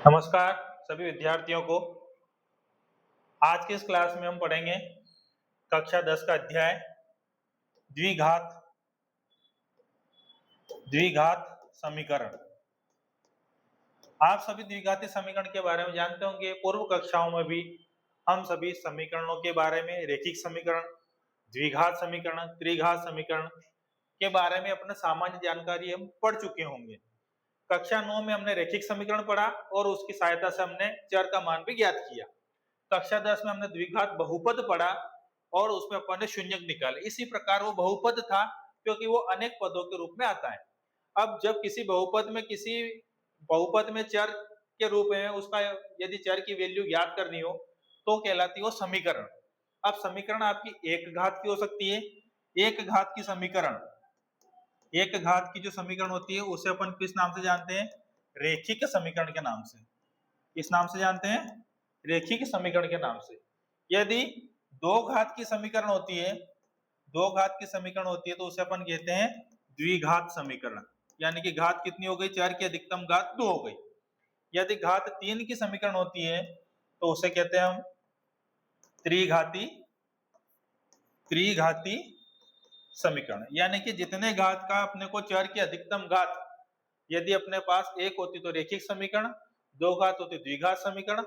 नमस्कार सभी विद्यार्थियों को। आज की इस क्लास में हम पढ़ेंगे कक्षा 10 का अध्याय द्विघात समीकरण। आप सभी द्विघाती समीकरण के बारे में जानते होंगे। पूर्व कक्षाओं में भी हम सभी समीकरणों के बारे में, रेखिक समीकरण, द्विघात समीकरण, त्रिघात समीकरण के बारे में अपने सामान्य जानकारी हम पढ़ चुके होंगे। कक्षा 9 में हमने रेखिक समीकरण पढ़ा और उसकी सहायता से हमने चर का मान भी ज्ञात किया। कक्षा 10 में हमने द्विघात बहुपद पढ़ा और उसमें अपन ने शून्यक निकाले। इसी प्रकार वो बहुपद था क्योंकि वो अनेक पदों के रूप में आता है। अब जब किसी बहुपद में चर के रूप में उसका यदि चर की वैल्यू ज्ञात करनी हो तो कहलाती है वो समीकरण। अब समीकरण आपकी एक घात की हो सकती है। एक घात की समीकरण, एक घात की जो समीकरण होती है उसे अपन किस नाम से जानते हैं? रेखिक समीकरण के नाम से। किस नाम से जानते हैं? रेखिक समीकरण के नाम से। यदि दो घात की समीकरण होती है, दो घात की समीकरण होती है तो उसे अपन कहते हैं द्विघात समीकरण। यानी कि घात कितनी हो गई? 4 की अधिकतम घात 2 हो गई। यदि घात 3 की समीकरण होती है तो उसे कहते हैं हम त्रिघाती समीकरण। यानी कि जितने घात का अपने को चर की अधिकतम घात यदि अपने पास एक होती तो रेखिक समीकरण, दो घात होती द्विघात समीकरण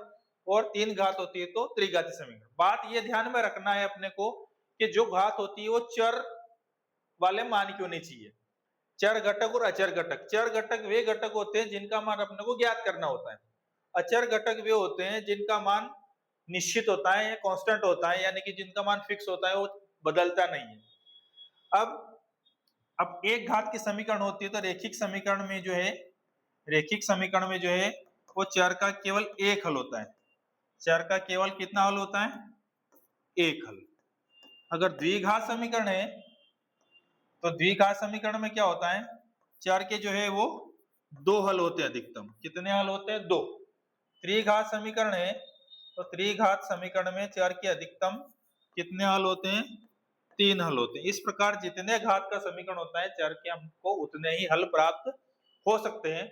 और तीन घात होती है तो त्रिघाती समीकरण। बात ये ध्यान में रखना है अपने को कि जो घात होती है वो चर वाले मान की होनी चाहिए। चर घटक और अचर घटक। चर घटक वे घटक होते हैं जिनका मान अपने को ज्ञात करना होता है। अचर घटक वे होते हैं जिनका मान निश्चित होता है, कांस्टेंट होता है, यानी कि जिनका मान फिक्स होता है, वो बदलता नहीं है। अब एक घात की समीकरण होती है तो रेखिक समीकरण में जो है, रेखिक समीकरण में जो है वो चर का केवल एक हल होता है। चर का केवल कितना हल होता है? एक हल। अगर द्विघात समीकरण है तो द्विघात समीकरण में क्या होता है? चर के जो है वो दो हल होते हैं अधिकतम। कितने हल होते हैं? दो। त्रिघात समीकरण है तो त्रिघात समीकरण में चर के अधिकतम कितने हल होते हैं? तीन हल होते हैं। इस प्रकार जितने घात का समीकरण होता है चर के हमको उतने ही हल प्राप्त हो सकते हैं।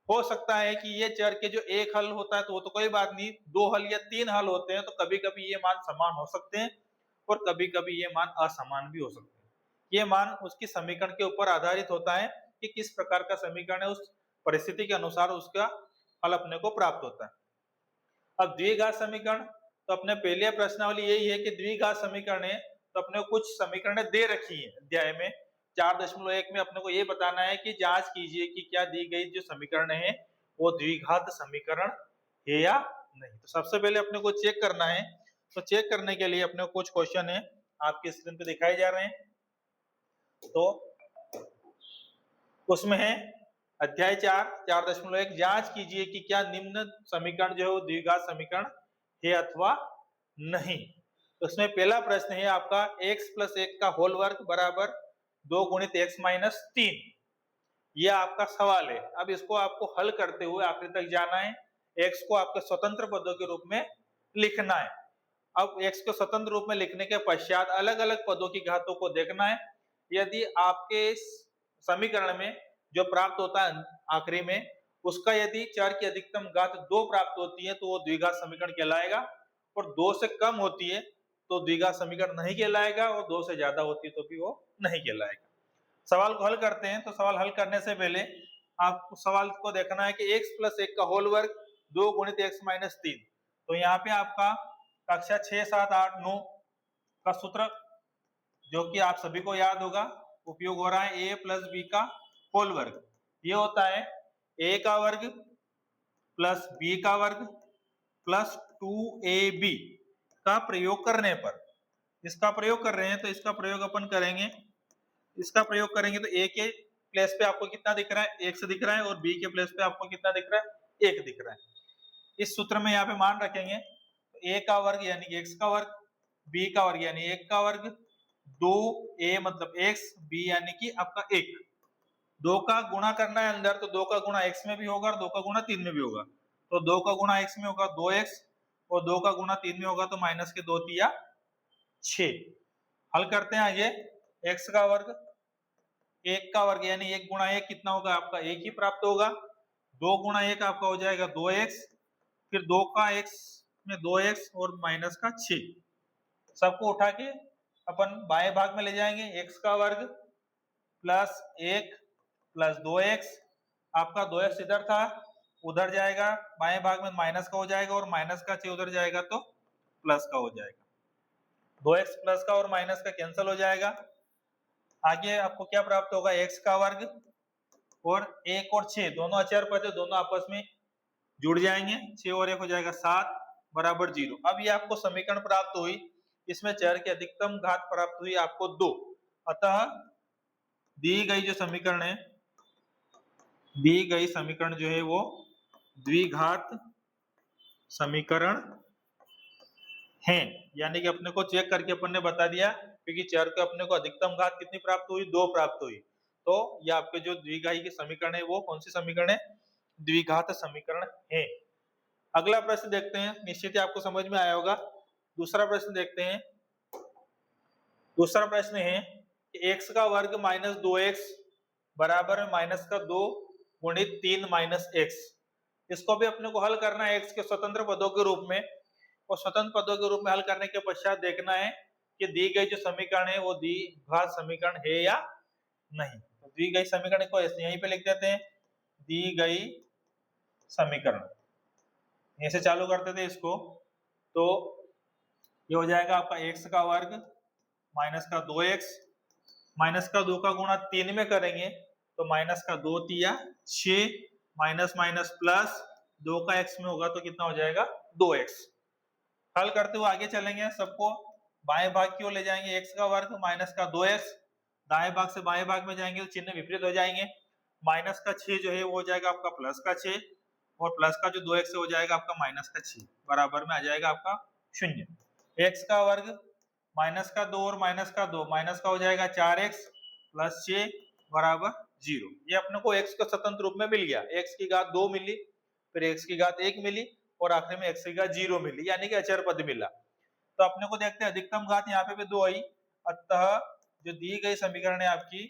हो सकता है कि ये चर के जो एक हल होता है तो वो तो कोई बात नहीं, दो हल या तीन हल होते हैं तो कभी कभी ये मान समान हो सकते हैं और कभी कभी ये मान असमान भी हो सकते हैं। ये मान उसकी समीकरण के ऊपर आधारित होता है कि किस प्रकार का समीकरण है, उस परिस्थिति के अनुसार उसका हल अपने को प्राप्त होता है। अब द्विघात समीकरण तो अपने पहले प्रश्नावली यही है कि द्विघात समीकरण है तो अपने को कुछ समीकरण दे रखी है अध्याय में 4.1 में। अपने को ये बताना है कि जांच कीजिए कि क्या दी गई जो समीकरण है वो द्विघात समीकरण है या नहीं। तो सबसे पहले अपने को चेक करना है। तो चेक करने के लिए अपने को कुछ क्वेश्चन है आपके स्क्रीन पे दिखाए जा रहे हैं। तो उसमें है अध्याय 4.1 जांच कीजिए कि क्या निम्न समीकरण जो है वो द्विघात समीकरण है अथवा नहीं। तो उसमें पहला प्रश्न है आपका x + 1 का होल वर्ग बराबर 2 × x - 3। यह आपका सवाल है। अब इसको आपको हल करते हुए आखिर तक जाना है। x को आपके स्वतंत्र पदों के रूप में लिखना है। अब x को स्वतंत्र रूप में लिखने के पश्चात अलग अलग पदों की घातों को देखना है। यदि आपके समीकरण में जो प्राप्त होता है आखिरी में उसका यदि चर की अधिकतम घात 2 प्राप्त होती है तो वो द्विघात समीकरण कहलाएगा, और 2 से कम होती है तो द्विघात समीकरण नहीं कहलाएगा, और 2 से ज्यादा होती है तो भी वो नहीं कहलाएगा। सवाल को हल करते हैं। तो सवाल हल करने से पहले आपको सवाल को देखना है कि x + 1 का होल वर्ग 2 × x - 3। तो यहाँ पे आपका कक्षा 6, 7, 8, 9 का सूत्र जो कि आप सभी को याद होगा उपयोग हो रहा है a + b का होल वर्ग। ये होता है a का वर्ग प्लस b का वर्ग प्लस 2ab का प्रयोग करने पर। इसका प्रयोग कर रहे हैं तो इसका प्रयोग अपन करेंगे। इसका प्रयोग करेंगे तो a के प्लेस पे आपको कितना दिख रहा है? x दिख रहा है, और b के प्लेस पे आपको कितना दिख रहा है? 1 दिख रहा है। इस सूत्र में यहाँ पे मान रखेंगे तो a का वर्ग यानी कि x का वर्ग, b का वर्ग यानी 1 का वर्ग, 2a मतलब x, b यानी कि आपका 1। 2 का गुणा करना है अंदर तो 2 का गुणा x में भी होगा और 2 का गुणा 3 में भी होगा। तो 2 का गुणा x में होगा 2x और 2 का गुणा 3 में होगा तो माइनस के 2 × 6। हल करते हैं आगे। x का वर्ग एक का वर्ग यानी 1 गुणा 1 कितना होगा आपका 1 ही प्राप्त होगा। 2 गुणा 1 आपका हो जाएगा 2x, फिर 2 का x में 2x और माइनस का 6, सबको उठा के अपन बाएं भाग में ले जाएंगे। x का वर्ग प्लस 1 प्लस 2x, आपका 2x इधर था उधर जाएगा, बाएं भाग में माइनस का हो जाएगा और माइनस का 6 उधर जाएगा तो प्लस का हो जाएगा। 2x प्लस का और माइनस का कैंसिल हो जाएगा। आगे आपको क्या प्राप्त होगा x का वर्ग और 1 और 6 दोनों अचर पद है, दोनों आपस में जुड़ जाएंगे, 6 और 1 हो जाएगा 7 बराबर 0। अब ये आपको समीकरण प्राप्त हुई, इसमें चर की अधिकतम घात प्राप्त हुई आपको 2। अतः दी गई जो समीकरण है, दी गई समीकरण जो है वो द्विघात समीकरण है। यानी कि अपने को चेक करके अपन ने बता दिया, क्योंकि चर के अपने को अधिकतम घात कितनी प्राप्त हुई 2 प्राप्त हुई, तो ये आपके जो द्विघाई की समीकरण है वो कौन सी समीकरण है, द्विघात समीकरण है। अगला प्रश्न देखते हैं, निश्चित ही आपको समझ में आया होगा। दूसरा प्रश्न देखते हैं। दूसरा प्रश्न है कि x का वर्ग माइनस 2x बराबर माइनस का 2 गुणित 3 माइनस x। इसको भी अपने को हल करना है x के स्वतंत्र पदों के रूप में, और स्वतंत्र पदों के रूप में हल करने के पश्चात देखना है कि दी गई जो समीकरण है वो द्विघात समीकरण है या नहीं। तो दी गई समीकरण को यहीं पे लिख देते हैं, दी गई समीकरण, ऐसे चालू करते थे इसको। तो ये हो जाएगा आपका x का वर्ग माइनस का 2x, माइनस का 2 का गुणा 3 में करेंगे तो माइनस का 2 तिया 6, माइनस माइनस प्लस 2 का x में होगा तो कितना हो जाएगा 2x। हल करते हुए आगे चलेंगे, सबको बाएं भाग की ओर ले जाएंगे। x का वर्ग माइनस का 2x, दाएं भाग से बाएं भाग में जाएंगे तो चिन्ह विपरीत हो जाएंगे। माइनस का 6 जो है वो हो जाएगा आपका प्लस का 6, और प्लस का जो 2x हो जाएगा आपका माइनस का 6, बराबर में आ जाएगा आपका 0। x का वर्ग माइनस का 2 और माइनस का 2, माइनस का हो जाएगा 4x प्लस 6 बराबर 0। ये अपने को x को स्वतंत्र रूप में मिल गया, x की घात 2 मिली, फिर x की घात 1 मिली और आखिर में x की घात 0 मिली, यानी कि अचर पद मिला। तो अपने को देखते हैं अधिकतम घात यहाँ पे भी 2 आई। अतः जो दी गई समीकरण है आपकी,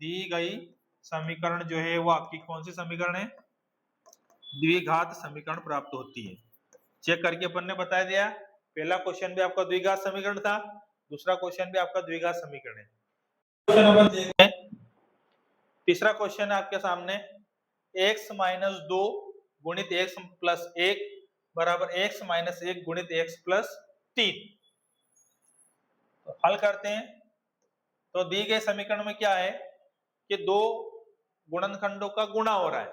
दी गई समीकरण जो है वो आपकी कौन सी समीकरण है, द्विघात समीकरण प्राप्त होती है। चेक करके अपन ने बता दिया, पहला क्वेश्चन भी आपका द्विघात समीकरण था, दूसरा क्वेश्चन भी आपका द्विघात समीकरण है। क्वेश्चन अपन देखते हैं। तीसरा क्वेश्चन है आपके सामने, x माइनस 2 गुणित x प्लस 1 बराबर x माइनस 1 गुणित x प्लस 3। तो हल करते हैं। तो दी गए समीकरण में क्या है कि दो गुणनखंडों का गुणा हो रहा है,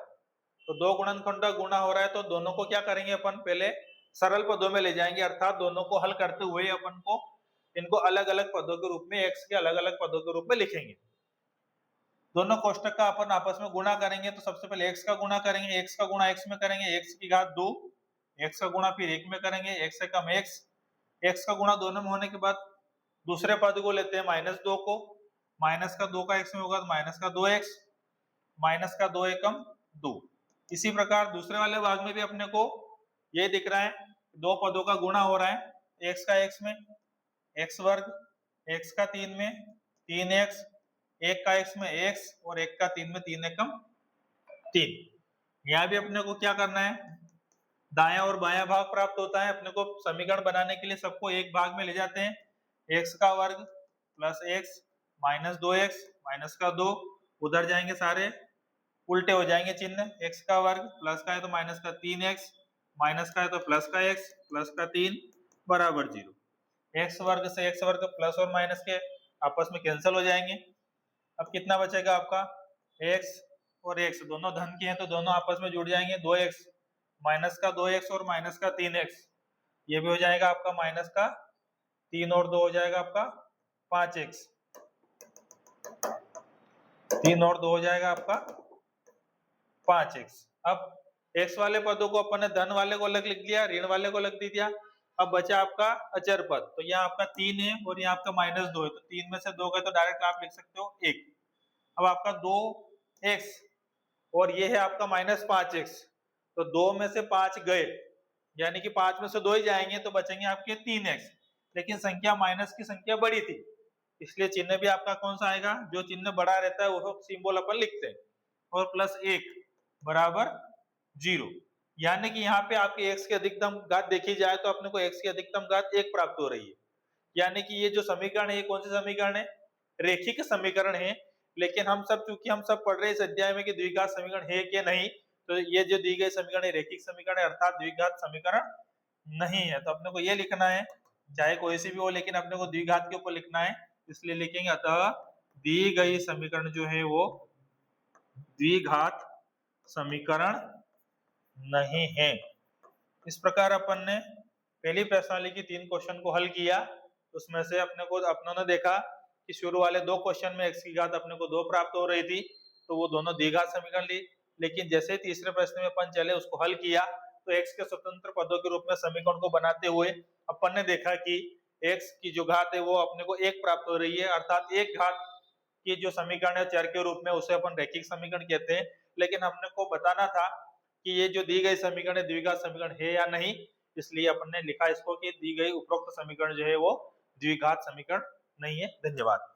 तो दो गुणनखंडों का गुणा हो रहा है तो दोनों को क्या करेंगे अपन, पहले सरल पदों में ले जाएंगे, अर्थात दोनों को हल करते हुए अपन को इनको अलग अलग पदों के रूप में, x के अलग अलग पदों के रूप में लिखेंगे। दोनों कोष्टक का अपन आपस में गुणा करेंगे, तो सबसे पहले x का गुणा करेंगे, x का गुणा x में करेंगे, x की घात 2, x का गुणा फिर 1 में करेंगे, x से कम x का गुणा दोनों में होने के बाद दूसरे पद को लेते हैं माइनस 2 को, माइनस का 2 का x में होगा तो माइनस का 2x, माइनस का 2 एकम 2। इसी प्रकार दूसरे वाले भाग में भी अपने को ये दिख रहा है, दो पदों का गुणा हो रहा है, x का x में x वर्ग, x का 3 में 3x, एक का x में x और एक का 3 में 3 एकम 3। यहाँ भी अपने को क्या करना है, दायां और बायां भाग प्राप्त होता है। अपने को समीकरण बनाने के लिए सबको एक भाग में ले जाते हैं, x का वर्ग plus x minus 2x minus का 2, उधर जाएंगे सारे उल्टे हो जाएंगे चिन्ह, x का वर्ग प्लस का है तो माइनस का 3x, माइनस का है तो प्लस का x प्लस का 3 बराबर 0। x वर्ग से x वर्ग प्लस और माइनस के आपस में कैंसिल हो जाएंगे। अब कितना बचेगा आपका, x और x दोनों धन के हैं तो दोनों आपस में जुड़ जाएंगे, 2x माइनस का 2x और माइनस का 3x, ये भी हो जाएगा आपका माइनस का 3 और 2 हो जाएगा आपका 5x, 3 और 2 हो जाएगा आपका 5x। अब x वाले पदों को अपन ने धन वाले को अलग लिख लिया, ऋण वाले को अलग दे दिया। अब बचा आपका अचर पद, तो यहाँ आपका 3 है और यहाँ आपका माइनस 2 है, तो 3 में से 2 गए तो डायरेक्ट आप लिख सकते हो 1। अब आपका 2x और ये है आपका माइनस 5x, तो 2 में से 5 गए, यानी कि 5 में से 2 ही जाएंगे तो बचेंगे आपके 3x, लेकिन संख्या माइनस की संख्या बड़ी थी इसलिए चिन्ह भी आपका कौन सा आएगा, जो चिन्ह बड़ा रहता है वो सिंबल अपन लिखते हैं। और प्लस 1 बराबर 0, यानी कि यहाँ पे आपकी x की अधिकतम घात देखी जाए तो अपने को x की अधिकतम घात 1 प्राप्त हो रही है। यानी कि ये जो समीकरण है ये कौन से समीकरण है, रेखिक समीकरण है। लेकिन हम सब चूंकि हम सब पढ़ रहे हैं इस अध्याय में कि द्विघात समीकरण है कि नहीं, तो ये जो दी गई समीकरण है रेखिक समीकरण है अर्थात द्विघात समीकरण नहीं है। तो अपने को ये लिखना है, चाहे कोई सी भी हो लेकिन अपने को द्विघात के ऊपर लिखना है, इसलिए लिखेंगे अतः दी गई समीकरण जो है वो द्विघात समीकरण नहीं है। इस प्रकार अपन ने पहली प्रश्नावली की 3 क्वेश्चन को हल किया। उसमें से अपनों ने देखा कि शुरू वाले 2 क्वेश्चन में x की घात अपने को 2 प्राप्त हो रही थी, तो वो दोनों द्विघात समीकरण ली। लेकिन जैसे ही तीसरे प्रश्न में अपन चले उसको हल किया तो x के स्वतंत्र पदों के रूप में समीकरण को बनाते हुए अपन ने देखा कि x की जो घात है वो अपने को 1 प्राप्त हो रही है, अर्थात एक घात की जो समीकरण है चर के रूप में उसे अपन रैखिक समीकरण कहते हैं। लेकिन हमने को बताना था कि ये जो दी गई समीकरण है द्विघात समीकरण है या नहीं, इसलिए अपन ने लिखा इसको कि दी गई उपरोक्त समीकरण जो है वो द्विघात समीकरण नहीं है। धन्यवाद।